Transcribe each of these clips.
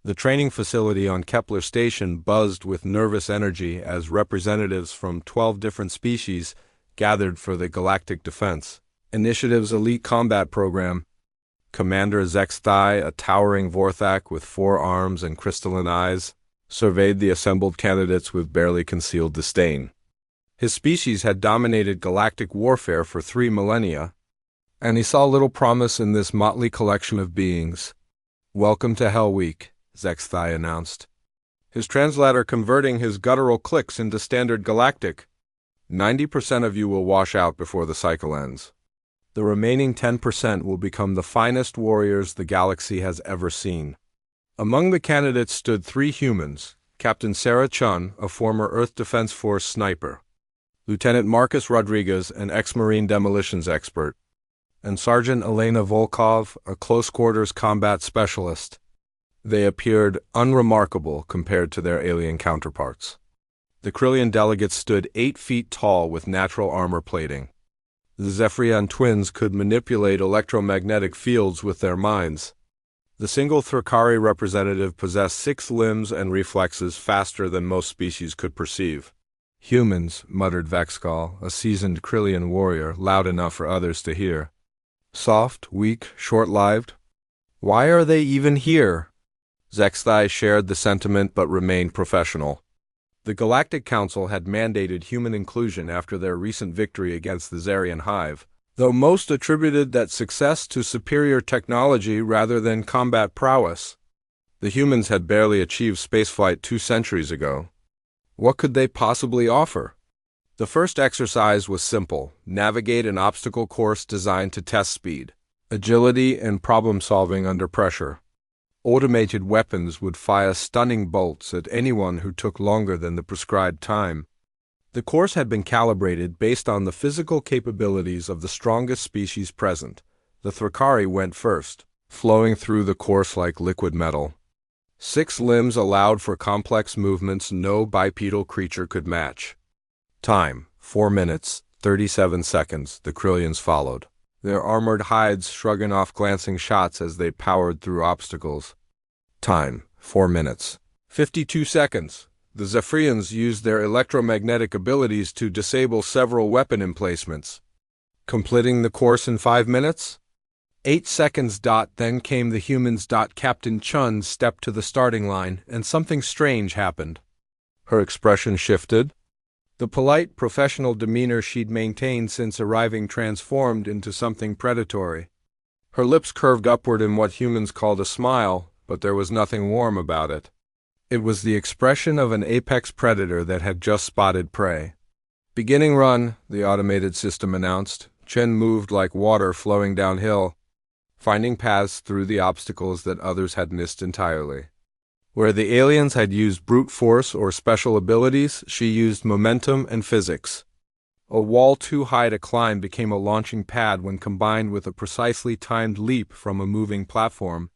The training facility on Kepler Station buzzed with nervous energy as representatives from 12 different species gathered for the Galactic Defense Initiative's elite combat program. Commander Zexthai, a towering Vorthak with 4 arms and crystalline eyes, surveyed the assembled candidates with barely concealed disdain. His species had dominated galactic warfare for 3 millennia, and he saw little promise in this motley collection of beings. "Welcome to Hell Week," Zexthai announced, his translator converting his guttural clicks into standard galactic. 90% of you will wash out before the cycle ends. The remaining 10% will become the finest warriors the galaxy has ever seen. Among the candidates stood 3 humans: Captain Sarah Chun, a former Earth Defense Force sniper, Lieutenant Marcus Rodriguez, an ex-Marine demolitions expert, and Sergeant Elena Volkov, a close-quarters combat specialist. They appeared unremarkable compared to their alien counterparts. The Krillian delegates stood 8 feet tall with natural armor plating. The Zephyrian twins could manipulate electromagnetic fields with their minds. The single Thrakari representative possessed 6 limbs and reflexes faster than most species could perceive. "Humans," muttered Vexgal, a seasoned Krillian warrior, loud enough for others to hear. "Soft, weak, short-lived. Why are they even here?" Zexthai shared the sentiment but remained professional. The Galactic Council had mandated human inclusion after their recent victory against the Zarian Hive, though most attributed that success to superior technology rather than combat prowess. The humans had barely achieved spaceflight 2 centuries ago. What could they possibly offer? The first exercise was simple: navigate an obstacle course designed to test speed, agility, and problem-solving under pressure. Automated weapons would fire stunning bolts at anyone who took longer than the prescribed time. The course had been calibrated based on the physical capabilities of the strongest species present. The Thrakari went first, flowing through the course like liquid metal. 6 limbs allowed for complex movements no bipedal creature could match. Time: 4 minutes, 37 seconds. The Krillians followed, their armored hides shrugging off glancing shots as they powered through obstacles. Time: 4 minutes, 52 seconds. The Zephyrians used their electromagnetic abilities to disable several weapon emplacements, completing the course in 5 minutes. 8 seconds. Then came the humans. Captain Chun stepped to the starting line, and something strange happened. Her expression shifted. The polite, professional demeanor she'd maintained since arriving transformed into something predatory. Her lips curved upward in what humans called a smile, but there was nothing warm about it. It was the expression of an apex predator that had just spotted prey. "Beginning run," the automated system announced. Chen moved like water flowing downhill, finding paths through the obstacles that others had missed entirely. Where the aliens had used brute force or special abilities, she used momentum and physics. A wall too high to climb became a launching pad when combined with a precisely timed leap from a moving platform.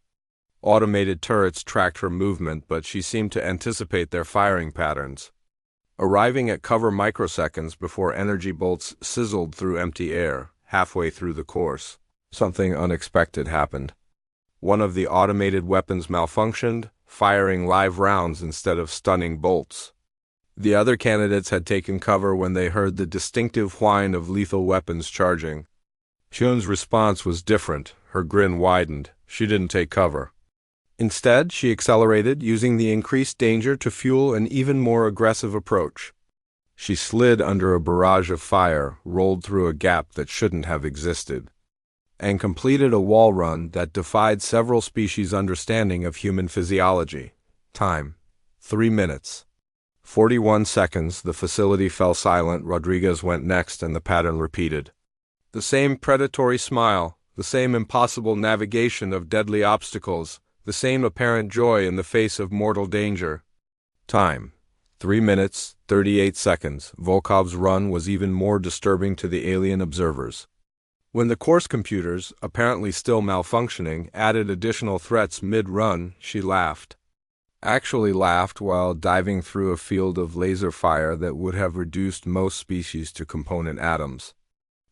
Automated turrets tracked her movement, but she seemed to anticipate their firing patterns, arriving at cover microseconds before energy bolts sizzled through empty air. Halfway through the course, something unexpected happened. One of the automated weapons malfunctioned, firing live rounds instead of stunning bolts. The other candidates had taken cover when they heard the distinctive whine of lethal weapons charging. Chun's response was different. Her grin widened. She didn't take cover. Instead, she accelerated, using the increased danger to fuel an even more aggressive approach. She slid under a barrage of fire, rolled through a gap that shouldn't have existed, and completed a wall run that defied several species' understanding of human physiology. Time: 3 minutes. 41 seconds. The facility fell silent. Rodriguez went next, and the pattern repeated. The same predatory smile, the same impossible navigation of deadly obstacles, the same apparent joy in the face of mortal danger. Time: 3 minutes, 38 seconds. Volkov's run was even more disturbing to the alien observers. When the course computers, apparently still malfunctioning, added additional threats mid-run, she laughed. Actually laughed while diving through a field of laser fire that would have reduced most species to component atoms.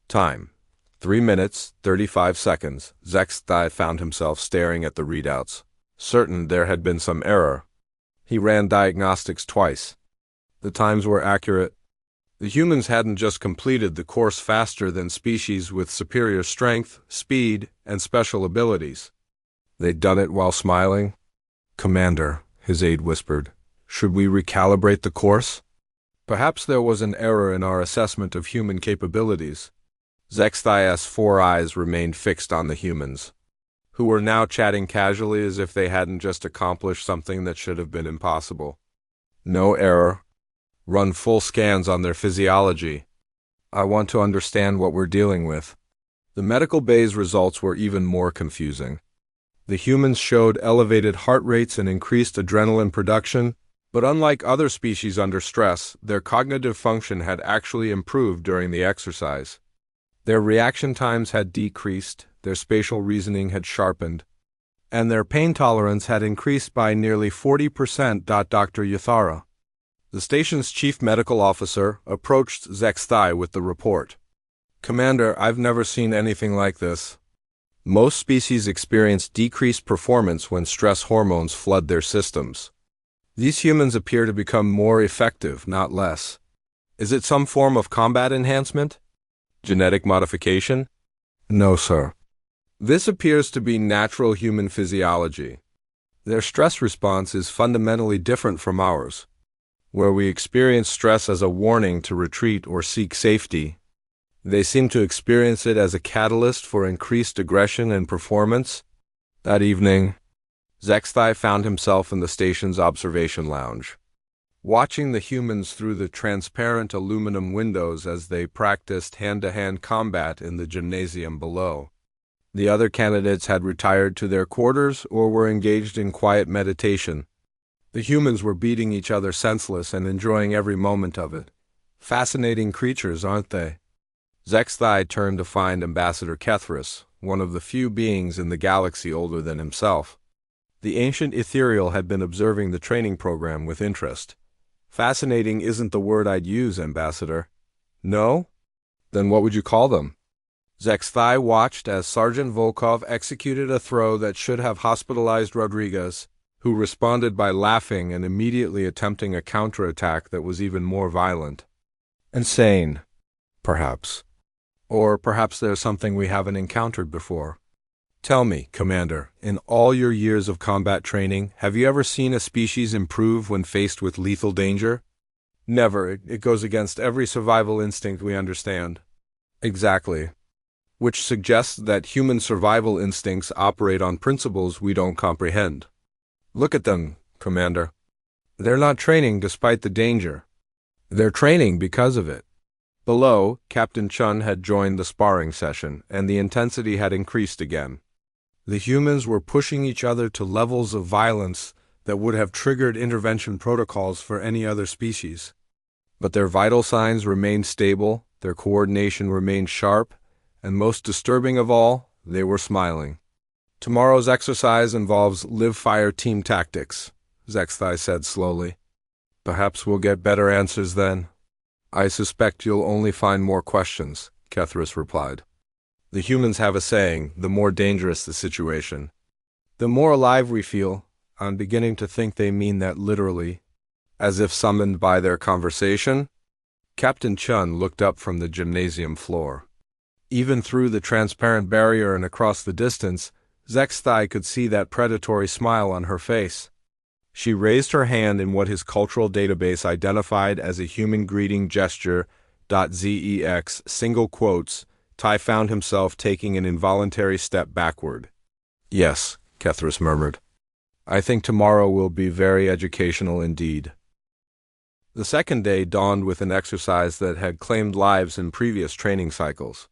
Time: 3 minutes, 35 seconds. Zexthai found himself staring at the readouts. certain there had been some error. He ran diagnostics twice. The times were accurate. The humans hadn't just completed the course faster than species with superior strength, speed, and special abilities. They'd done it while smiling. "Commander," his aide whispered, "should we recalibrate the course? Perhaps there was an error in our assessment of human capabilities." Zexthias' 4 eyes remained fixed on the humans, who were now chatting casually as if they hadn't just accomplished something that should have been impossible. "No error. Run full scans on their physiology. I want to understand what we're dealing with." The medical bay's results were even more confusing. The humans showed elevated heart rates and increased adrenaline production, but unlike other species under stress, their cognitive function had actually improved during the exercise. Their reaction times had decreased, their spatial reasoning had sharpened, and their pain tolerance had increased by nearly 40%. Dr. Yathara, the station's chief medical officer, approached Zexthai with the report. "Commander, I've never seen anything like this. Most species experience decreased performance when stress hormones flood their systems. These humans appear to become more effective, not less. Is it some form of combat enhancement? Genetic modification?" "No, sir. This appears to be natural human physiology. Their stress response is fundamentally different from ours. Where we experience stress as a warning to retreat or seek safety, they seem to experience it as a catalyst for increased aggression and performance." That evening, Zexthai found himself in the station's observation lounge, watching the humans through the transparent aluminum windows as they practiced hand-to-hand combat in the gymnasium below. The other candidates had retired to their quarters or were engaged in quiet meditation. The humans were beating each other senseless and enjoying every moment of it. Fascinating creatures, aren't they? Zexthai turned to find Ambassador Kethris, one of the few beings in the galaxy older than himself. The ancient ethereal had been observing the training program with interest. "Fascinating isn't the word I'd use, Ambassador." "No? Then what would you call them?" Zexthai watched as Sergeant Volkov executed a throw that should have hospitalized Rodriguez, who responded by laughing and immediately attempting a counterattack that was even more violent. "Insane, perhaps. Or perhaps there's something we haven't encountered before. Tell me, Commander, in all your years of combat training, have you ever seen a species improve when faced with lethal danger?" "Never. It goes against every survival instinct we understand." "Exactly. Which suggests that human survival instincts operate on principles we don't comprehend. Look at them, Commander. They're not training despite the danger. They're training because of it." Below, Captain Chun had joined the sparring session, and the intensity had increased again. The humans were pushing each other to levels of violence that would have triggered intervention protocols for any other species. But their vital signs remained stable, their coordination remained sharp, and most disturbing of all, they were smiling. "Tomorrow's exercise involves live-fire team tactics," Zexthai said slowly. "Perhaps we'll get better answers then." "I suspect you'll only find more questions," Kethris replied. "The humans have a saying, the more dangerous the situation, the more alive we feel. I'm beginning to think they mean that literally, as if summoned by their conversation." Captain Chun looked up from the gymnasium floor. Even through the transparent barrier and across the distance, Zexthai could see that predatory smile on her face. She raised her hand in what his cultural database identified as a human greeting gesture. .zex, single quotes. Tai found himself taking an involuntary step backward. "Yes," Kethris murmured. "I think tomorrow will be very educational indeed." The second day dawned with an exercise that had claimed lives in previous training cycles.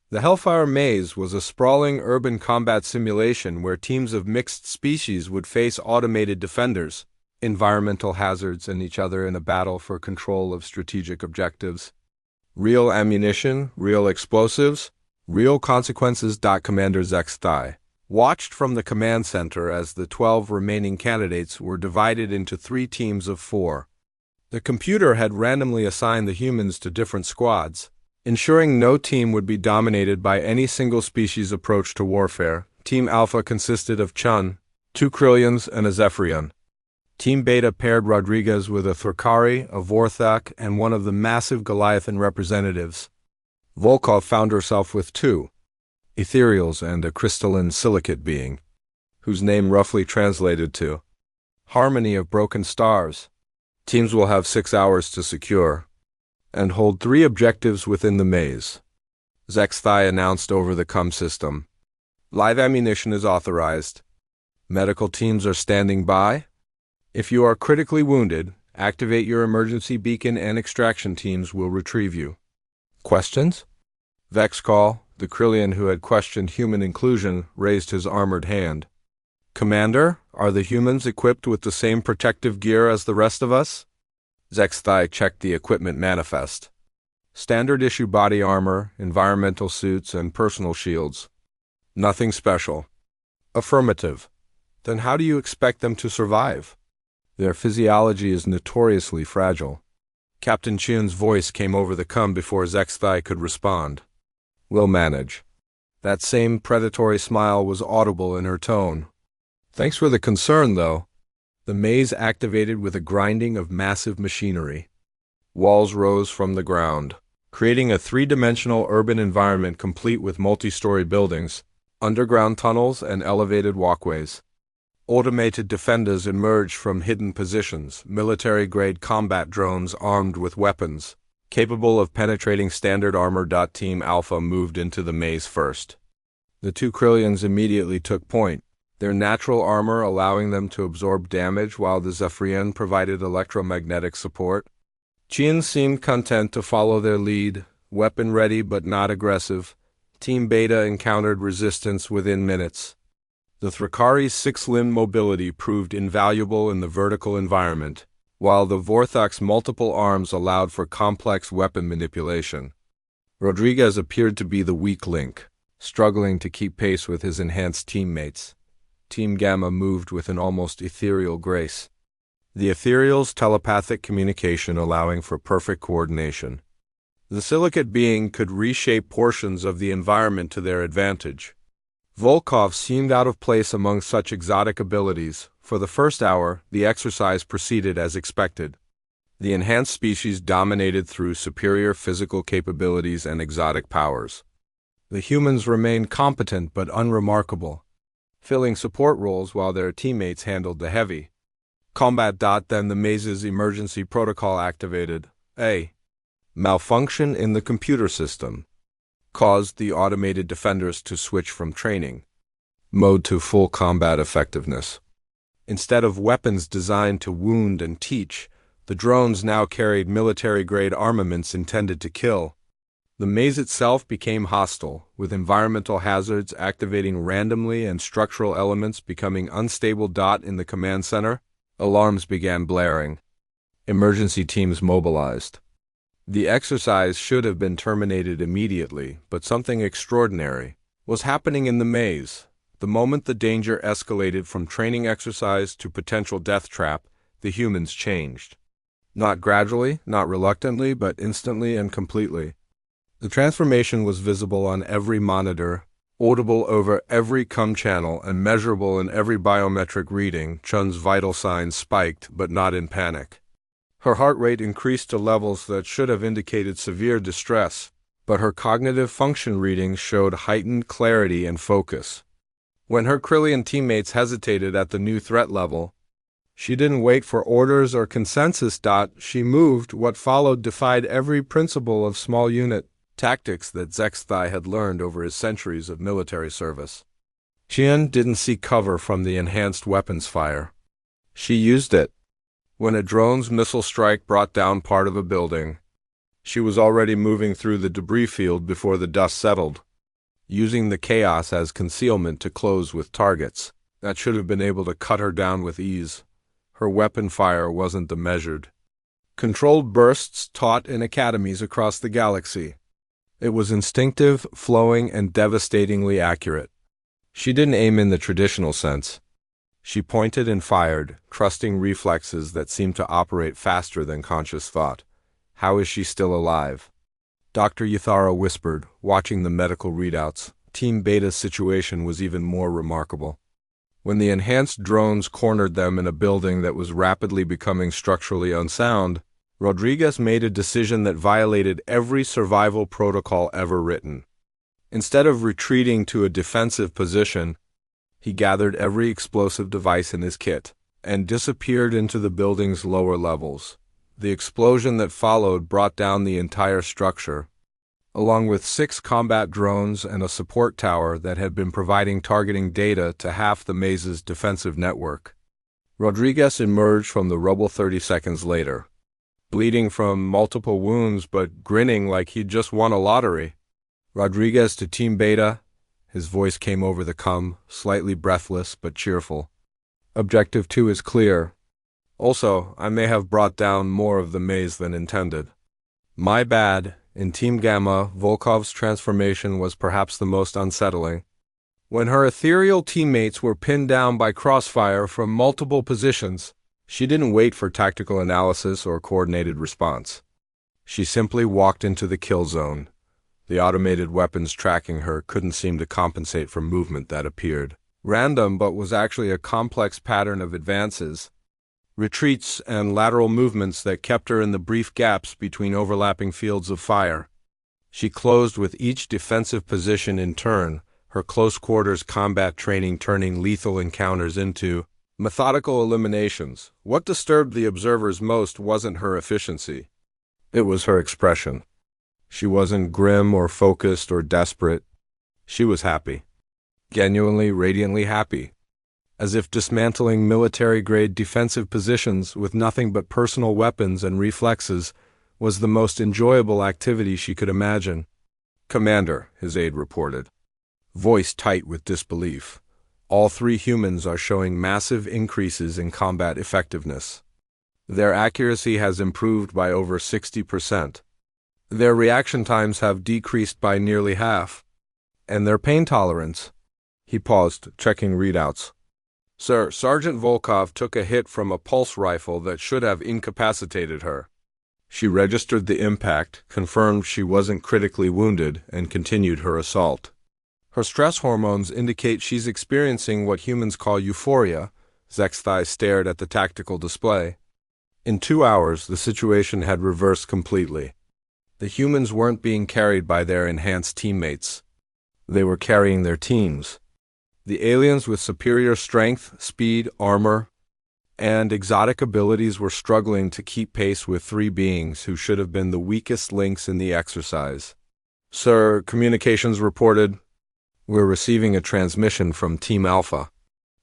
The Hellfire Maze was a sprawling urban combat simulation where teams of mixed species would face automated defenders, environmental hazards, and each other in a battle for control of strategic objectives. Real ammunition, real explosives, real consequences. Commander Zexthai watched from the command center as the 12 remaining candidates were divided into 3 teams of 4. The computer had randomly assigned the humans to different squads, ensuring no team would be dominated by any single species approach to warfare. Team Alpha consisted of Chun, 2 Krillians and a Zephyrian. Team Beta paired Rodriguez with a Thrakari, a Vorthak, and one of the massive Goliathan representatives. Volkov found herself with 2 ethereals and a crystalline silicate being, whose name roughly translated to Harmony of Broken Stars. Teams will have 6 hours to secure and hold 3 objectives within the maze. Zexthai announced over the CUM system. Live ammunition is authorized. Medical teams are standing by. If you are critically wounded, activate your emergency beacon and extraction teams will retrieve you. Questions? Vexcall, the Krillian who had questioned human inclusion, raised his armored hand. Commander, are the humans equipped with the same protective gear as the rest of us? Zexthai checked the equipment manifest. Standard issue body armor, environmental suits, and personal shields. Nothing special. Affirmative. Then how do you expect them to survive? Their physiology is notoriously fragile. Captain Chiun's voice came over the CUM before Zexthai could respond. We'll manage. That same predatory smile was audible in her tone. Thanks for the concern, though. The maze activated with a grinding of massive machinery. Walls rose from the ground, creating a 3-dimensional urban environment complete with multi-story buildings, underground tunnels, and elevated walkways. Automated defenders emerged from hidden positions, military-grade combat drones armed with weapons, capable of penetrating standard armor. Team Alpha moved into the maze first. The 2 Krillians immediately took point, their natural armor allowing them to absorb damage while the Zephyrian provided electromagnetic support. Chiun seemed content to follow their lead, weapon-ready but not aggressive. Team Beta encountered resistance within minutes. The Thrakari's 6-limb mobility proved invaluable in the vertical environment, while the Vorthak's multiple arms allowed for complex weapon manipulation. Rodriguez appeared to be the weak link, struggling to keep pace with his enhanced teammates. Team Gamma moved with an almost ethereal grace. The ethereal's telepathic communication allowing for perfect coordination. The silicate being could reshape portions of the environment to their advantage. Volkov seemed out of place among such exotic abilities. For the first hour, the exercise proceeded as expected. The enhanced species dominated through superior physical capabilities and exotic powers. The humans remained competent but unremarkable, filling support roles while their teammates handled the heavy combat. Then the maze's emergency protocol activated. A malfunction in the computer system caused the automated defenders to switch from training mode to full combat effectiveness. Instead of weapons designed to wound and teach, the drones now carried military-grade armaments intended to kill. The maze itself became hostile, with environmental hazards activating randomly and structural elements becoming unstable. In the command center, alarms began blaring. Emergency teams mobilized. The exercise should have been terminated immediately, but something extraordinary was happening in the maze. The moment the danger escalated from training exercise to potential death trap, the humans changed. Not gradually, not reluctantly, but instantly and completely. The transformation was visible on every monitor, audible over every CUM channel, and measurable in every biometric reading. Chun's vital signs spiked, but not in panic. Her heart rate increased to levels that should have indicated severe distress, but her cognitive function readings showed heightened clarity and focus. When her Krillian teammates hesitated at the new threat level, she didn't wait for orders or consensus. She moved. What followed defied every principle of small unit tactics that Zexthai had learned over his centuries of military service. Chiun didn't seek cover from the enhanced weapons fire. She used it. When a drone's missile strike brought down part of a building, she was already moving through the debris field before the dust settled, using the chaos as concealment to close with targets that should have been able to cut her down with ease. Her weapon fire wasn't the measured, controlled bursts taught in academies across the galaxy. It was instinctive, flowing, and devastatingly accurate. She didn't aim in the traditional sense. She pointed and fired, trusting reflexes that seemed to operate faster than conscious thought. How is she still alive? Dr. Yuthara whispered, watching the medical readouts. Team Beta's situation was even more remarkable. When the enhanced drones cornered them in a building that was rapidly becoming structurally unsound, Rodriguez made a decision that violated every survival protocol ever written. Instead of retreating to a defensive position, he gathered every explosive device in his kit and disappeared into the building's lower levels. The explosion that followed brought down the entire structure, along with 6 combat drones and a support tower that had been providing targeting data to half the maze's defensive network. Rodriguez emerged from the rubble 30 seconds later, bleeding from multiple wounds but grinning like he'd just won a lottery. Rodriguez to Team Beta, his voice came over the comm, slightly breathless but cheerful. Objective 2 is clear. Also, I may have brought down more of the maze than intended. My bad. In Team Gamma, Volkov's transformation was perhaps the most unsettling. When her ethereal teammates were pinned down by crossfire from multiple positions, she didn't wait for tactical analysis or coordinated response. She simply walked into the kill zone. The automated weapons tracking her couldn't seem to compensate for movement that appeared random but was actually a complex pattern of advances, retreats, and lateral movements that kept her in the brief gaps between overlapping fields of fire. She closed with each defensive position in turn, her close-quarters combat training turning lethal encounters into methodical eliminations. What disturbed the observers most wasn't her efficiency. It was her expression. She wasn't grim or focused or desperate. She was happy. Genuinely, radiantly happy. As if dismantling military-grade defensive positions with nothing but personal weapons and reflexes was the most enjoyable activity she could imagine. "Commander," his aide reported, voice tight with disbelief, "all 3 humans are showing massive increases in combat effectiveness. Their accuracy has improved by over 60%. Their reaction times have decreased by nearly half. And their pain tolerance." He paused, checking readouts. "Sir, Sergeant Volkov took a hit from a pulse rifle that should have incapacitated her." She registered the impact, confirmed she wasn't critically wounded, and continued her assault. "Her stress hormones indicate she's experiencing what humans call euphoria." Zexthai stared at the tactical display. In 2 hours, the situation had reversed completely. The humans weren't being carried by their enhanced teammates. They were carrying their teams. The aliens with superior strength, speed, armor, and exotic abilities were struggling to keep pace with 3 beings who should have been the weakest links in the exercise. "Sir, communications reported. We're receiving a transmission from Team Alpha."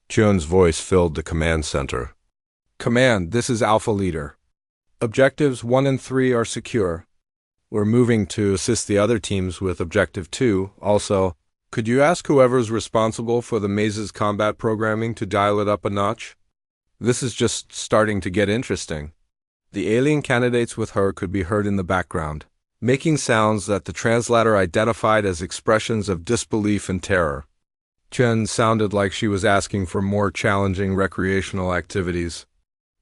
Chun's voice filled the command center. "Command, this is Alpha Leader. Objectives 1 and 3 are secure. We're moving to assist the other teams with Objective 2. Also, could you ask whoever's responsible for the maze's combat programming to dial it up a notch? This is just starting to get interesting." The alien candidates with her could be heard in the background, making sounds that the translator identified as expressions of disbelief and terror. Chen sounded like she was asking for more challenging recreational activities.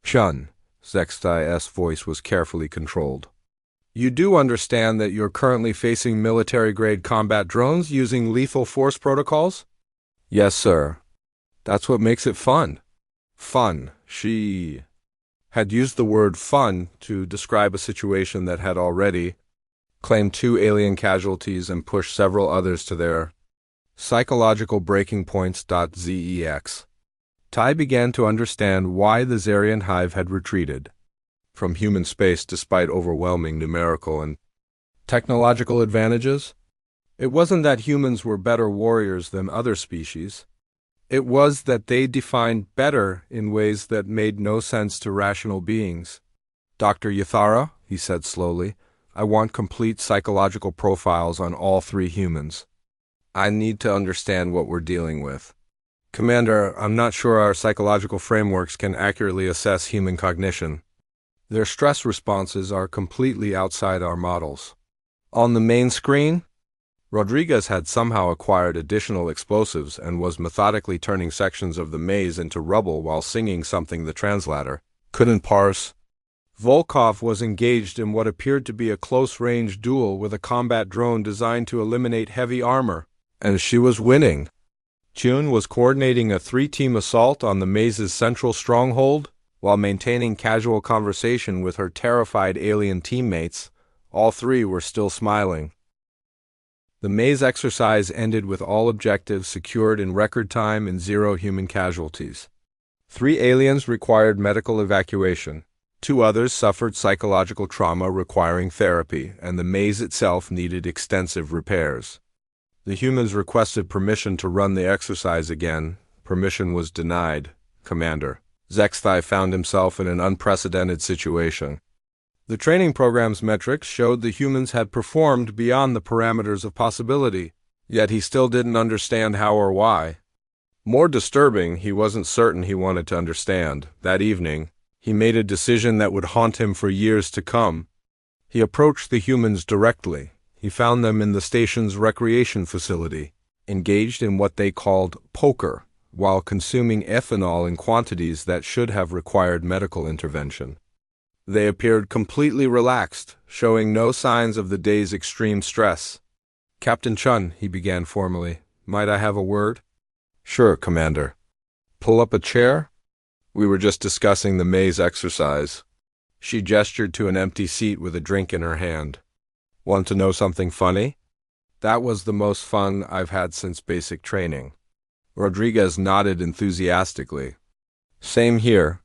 "Chun," Zexthai's voice was carefully controlled. "You do understand that you're currently facing military-grade combat drones using lethal force protocols?" "Yes, sir. That's what makes it fun." Fun. She had used the word fun to describe a situation that had already claimed 2 alien casualties and pushed several others to their psychological breaking points. Zex. Tai began to understand why the Zarian hive had retreated from human space despite overwhelming numerical and technological advantages. It wasn't that humans were better warriors than other species. It was that they defined better in ways that made no sense to rational beings. "Dr. Yathara," he said slowly, "I want complete psychological profiles on all 3 humans. I need to understand what we're dealing with." "Commander, I'm not sure our psychological frameworks can accurately assess human cognition. Their stress responses are completely outside our models." On the main screen, Rodriguez had somehow acquired additional explosives and was methodically turning sections of the maze into rubble while singing something the translator couldn't parse. Volkov was engaged in what appeared to be a close-range duel with a combat drone designed to eliminate heavy armor, and she was winning. Chun was coordinating a three-team assault on the maze's central stronghold while maintaining casual conversation with her terrified alien teammates. All three were still smiling. The maze exercise ended with all objectives secured in record time and 0 human casualties. 3 aliens required medical evacuation. 2 others suffered psychological trauma requiring therapy, and the maze itself needed extensive repairs. The humans requested permission to run the exercise again. Permission was denied, Commander. Zexthai found himself in an unprecedented situation. The training program's metrics showed the humans had performed beyond the parameters of possibility, yet he still didn't understand how or why. More disturbing, he wasn't certain he wanted to understand. That evening, he made a decision that would haunt him for years to come. He approached the humans directly. He found them in the station's recreation facility, engaged in what they called poker, while consuming ethanol in quantities that should have required medical intervention. They appeared completely relaxed, showing no signs of the day's extreme stress. "Captain Chun," he began formally, "might I have a word?" "Sure, Commander." "Pull up a chair?" "We were just discussing the maze exercise." She gestured to an empty seat with a drink in her hand. "Want to know something funny?" "That was the most fun I've had since basic training." Rodriguez nodded enthusiastically. "Same here.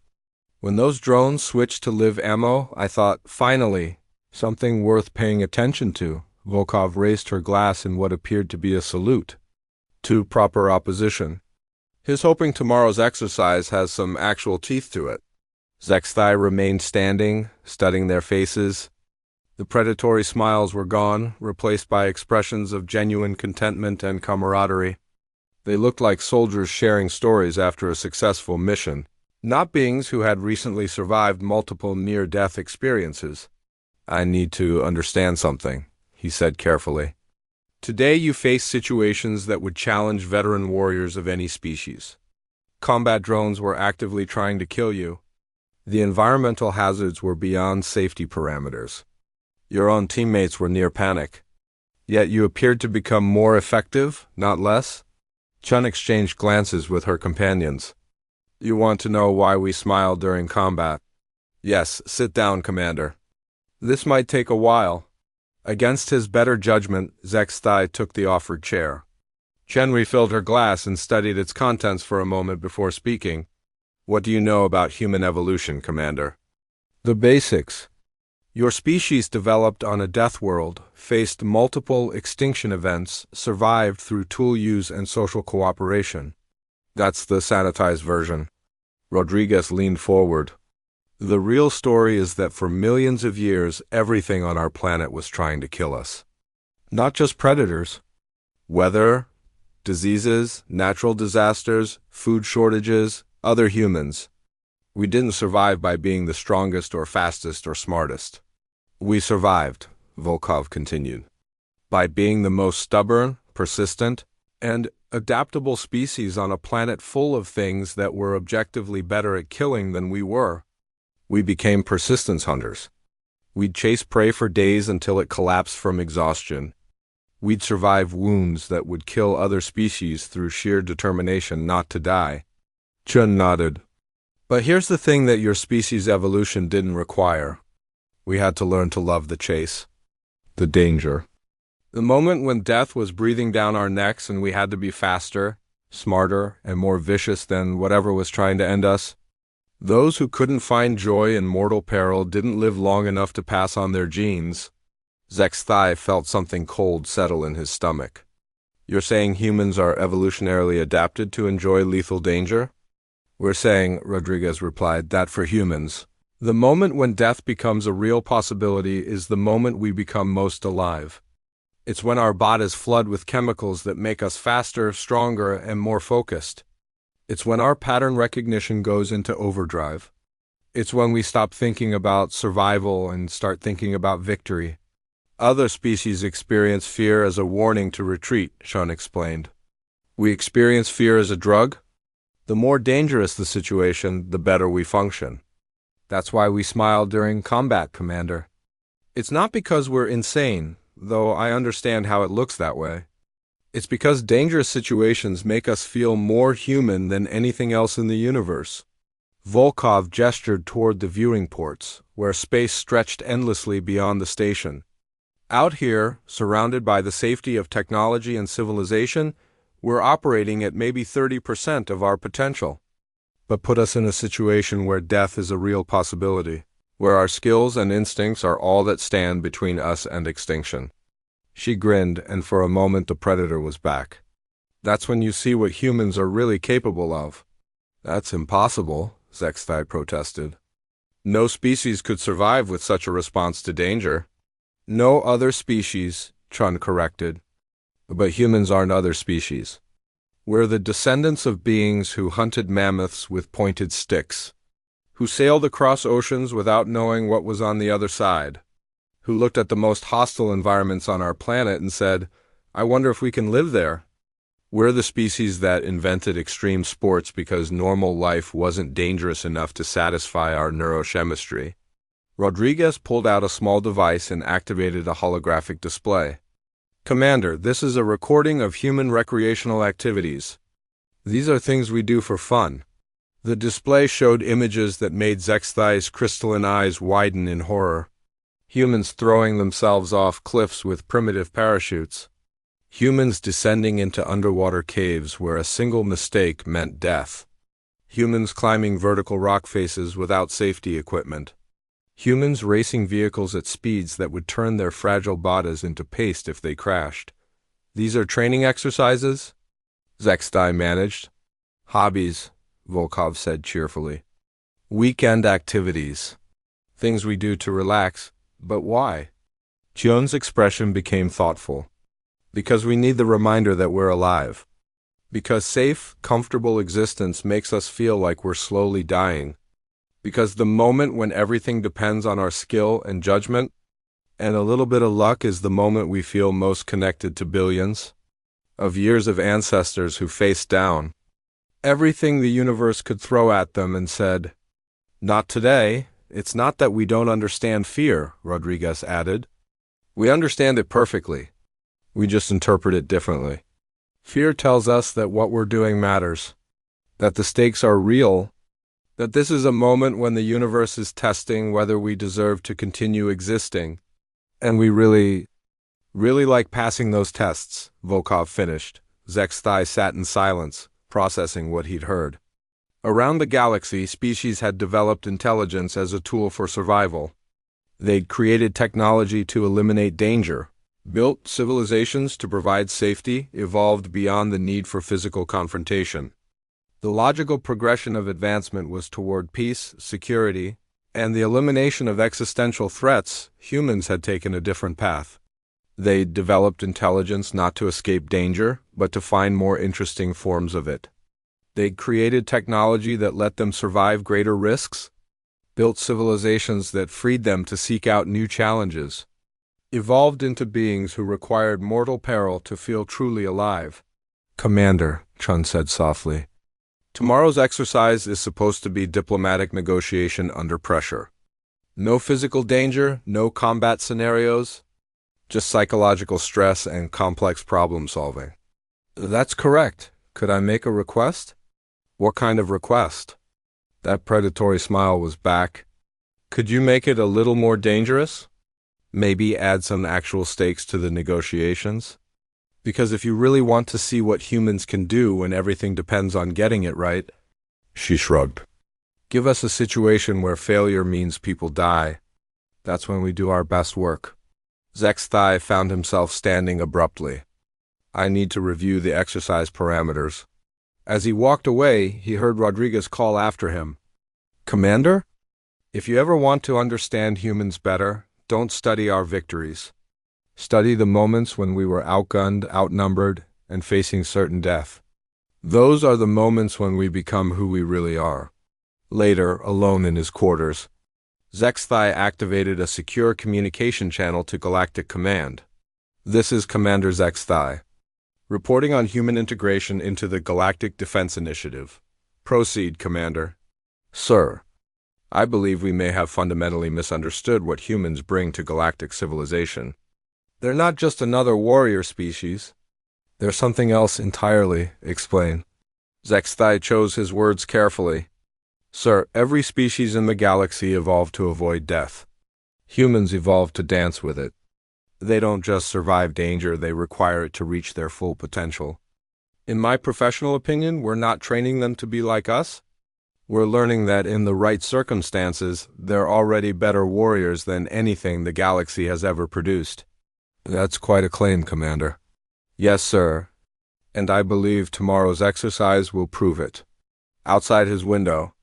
When those drones switched to live ammo, I thought, finally, something worth paying attention to." Volkov raised her glass in what appeared to be a salute. "To proper opposition. He's hoping tomorrow's exercise has some actual teeth to it." Zexthai remained standing, studying their faces. The predatory smiles were gone, replaced by expressions of genuine contentment and camaraderie. They looked like soldiers sharing stories after a successful mission, not beings who had recently survived multiple near-death experiences. "I need to understand something," he said carefully. "Today you face situations that would challenge veteran warriors of any species. Combat drones were actively trying to kill you. The environmental hazards were beyond safety parameters. Your own teammates were near panic. Yet you appeared to become more effective, not less." Chun exchanged glances with her companions. "You want to know why we smiled during combat?" "Yes, sit down, Commander." "This might take a while." Against his better judgment, Zexthai took the offered chair. Chen refilled her glass and studied its contents for a moment before speaking. "What do you know about human evolution, Commander?" "The basics. Your species developed on a death world, faced multiple extinction events, survived through tool use and social cooperation." "That's the sanitized version." Rodriguez leaned forward. "The real story is that for millions of years, everything on our planet was trying to kill us. Not just predators. Weather, diseases, natural disasters, food shortages, other humans. We didn't survive by being the strongest or fastest or smartest. We survived," Volkov continued, "by being the most stubborn, persistent, and adaptable species on a planet full of things that were objectively better at killing than we were. We became persistence hunters. We'd chase prey for days until it collapsed from exhaustion. We'd survive wounds that would kill other species through sheer determination not to die." Chun nodded. "But here's the thing that your species' evolution didn't require. We had to learn to love the chase. The danger. The moment when death was breathing down our necks and we had to be faster, smarter, and more vicious than whatever was trying to end us. Those who couldn't find joy in mortal peril didn't live long enough to pass on their genes." Zexthai felt something cold settle in his stomach. "You're saying humans are evolutionarily adapted to enjoy lethal danger?" "We're saying," Rodriguez replied, "that for humans, the moment when death becomes a real possibility is the moment we become most alive. It's when our bodies flood with chemicals that make us faster, stronger, and more focused. It's when our pattern recognition goes into overdrive. It's when we stop thinking about survival and start thinking about victory. Other species experience fear as a warning to retreat," Sean explained. "We experience fear as a drug. The more dangerous the situation, the better we function. That's why we smile during combat, Commander. It's not because we're insane, though I understand how it looks that way. It's because dangerous situations make us feel more human than anything else in the universe. Volkov gestured toward the viewing ports, where space stretched endlessly beyond the station. Out here, surrounded by the safety of technology and civilization, we're operating at maybe 30% of our potential. But put us in a situation where death is a real possibility, where our skills and instincts are all that stand between us and extinction. She grinned, and for a moment the predator was back. That's when you see what humans are really capable of. That's impossible, Zexthai protested. No species could survive with such a response to danger. No other species, Chun corrected. But humans aren't other species. We're the descendants of beings who hunted mammoths with pointed sticks, who sailed across oceans without knowing what was on the other side, who looked at the most hostile environments on our planet and said, "I wonder if we can live there." We're the species that invented extreme sports because normal life wasn't dangerous enough to satisfy our neurochemistry. Rodriguez pulled out a small device and activated a holographic display. "Commander, this is a recording of human recreational activities. These are things we do for fun." The display showed images that made Zexthai's crystalline eyes widen in horror. Humans throwing themselves off cliffs with primitive parachutes. Humans descending into underwater caves where a single mistake meant death. Humans climbing vertical rock faces without safety equipment. Humans racing vehicles at speeds that would turn their fragile bodies into paste if they crashed. "These are training exercises?" Zexthai managed. "Hobbies," Volkov said cheerfully. "Weekend activities. Things we do to relax. But why?" Chun's expression became thoughtful. "Because we need the reminder that we're alive. Because safe, comfortable existence makes us feel like we're slowly dying. Because the moment when everything depends on our skill and judgment, and a little bit of luck is the moment we feel most connected to billions of years of ancestors who faced down everything the universe could throw at them and said, 'Not today.' It's not that we don't understand fear," Rodriguez added. "We understand it perfectly. We just interpret it differently. Fear tells us that what we're doing matters, that the stakes are real, that this is a moment when the universe is testing whether we deserve to continue existing. And we really like passing those tests," Volkov finished. Zexthai sat in silence, processing what he'd heard. Around the galaxy, species had developed intelligence as a tool for survival. They'd created technology to eliminate danger, built civilizations to provide safety, evolved beyond the need for physical confrontation. The logical progression of advancement was toward peace, security, and the elimination of existential threats. Humans had taken a different path. They developed intelligence not to escape danger, but to find more interesting forms of it. They created technology that let them survive greater risks, built civilizations that freed them to seek out new challenges, evolved into beings who required mortal peril to feel truly alive. "Commander," Chun said softly, "tomorrow's exercise is supposed to be diplomatic negotiation under pressure. No physical danger, no combat scenarios, just psychological stress and complex problem solving." "That's correct. Could I make a request?" "What kind of request?" That predatory smile was back. "Could you make it a little more dangerous? Maybe add some actual stakes to the negotiations? Because if you really want to see what humans can do when everything depends on getting it right..." She shrugged. "Give us a situation where failure means people die. That's when we do our best work." Zexthai found himself standing abruptly. "I need to review the exercise parameters." As he walked away, he heard Rodriguez call after him, "Commander? If you ever want to understand humans better, don't study our victories. Study the moments when we were outgunned, outnumbered, and facing certain death. Those are the moments when we become who we really are." Later, alone in his quarters, Zexthai activated a secure communication channel to Galactic Command. "This is Commander Zexthai, reporting on human integration into the Galactic Defense Initiative." "Proceed, Commander." "Sir, I believe we may have fundamentally misunderstood what humans bring to galactic civilization. They're not just another warrior species. There's something else entirely, explain. Zexthai chose his words carefully. Sir, every species in the galaxy evolved to avoid death. Humans evolved to dance with it. They don't just survive danger, they require it to reach their full potential. In my professional opinion, we're not training them to be like us. We're learning that in the right circumstances, they're already better warriors than anything the galaxy has ever produced. That's quite a claim, Commander. Yes, sir. And I believe tomorrow's exercise will prove it. Outside his window,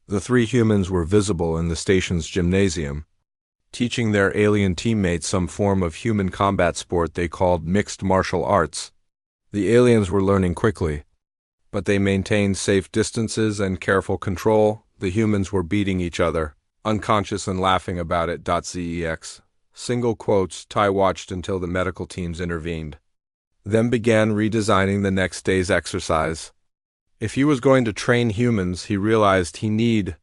the three humans were visible in the station's gymnasium, teaching their alien teammates some form of human combat sport they called mixed martial arts. The aliens were learning quickly, but they maintained safe distances and careful control. The humans were beating each other, unconscious and laughing about it. Zex. Single quotes. Tai watched until the medical teams intervened, then began redesigning the next day's exercise. If he was going to train humans, he realized he needed